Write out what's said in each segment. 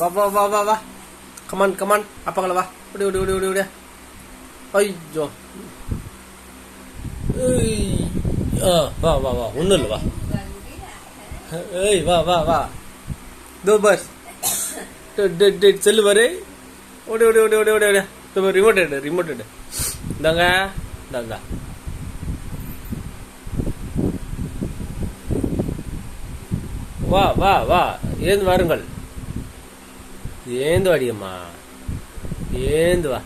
வா வா வா வா வா கமான் கமான் அப்பாங்கள வா விடு விடு விடு விடு விடு ஐயோ வா வா வா ஒன்றும் இல்லை வா ஏய் வா வா வா தோ பஸ் செல்லு பாரு ஓடி ஓடி ஓடி ஓடி ஓடி ஓடி ரிமோட் எடு ரிமோட் எடு இந்தாங்க இந்தாங்க வா வா வா ஏந்து வாருங்கள் ஏந்து வாடியம்மா ஏந்து வா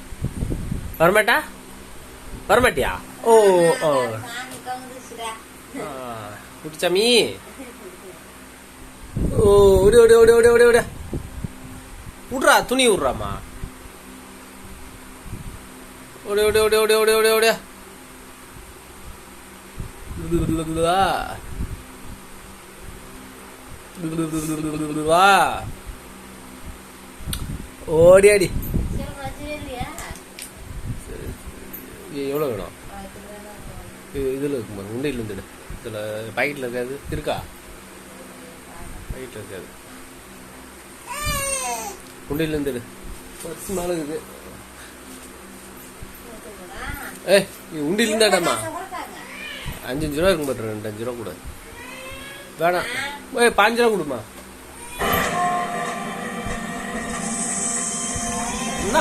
வரமாட்டா வரமாட்டியா ஓ ஓ குட்டிச்சாமி ஓ ஓடி ஓடி ஓடி ஓடி ஓடி ஓடி விட்றா துணி விட்றாம்மா ஓடி ஓடி ஓடி ஓடி ஓடி ஓடி ஓடி வா ஓடி அடி எவ்வளோ வேணும் இதில் இருக்குமா உண்டையில் இருந்துடு இதில் பாக்கெட்டில் இருக்காது இருக்கா பாக்கெட்டில் இருக்காது உண்டையில் இருந்துடு பர்ஸ் மேலே இருக்குது உண்டியில் இருந்தாடாம்மா 5 ரூபா இருக்கும் பாரு 2-5 ரூபா கூட வேணாம் 5 ரூபா கொடுமா என்ன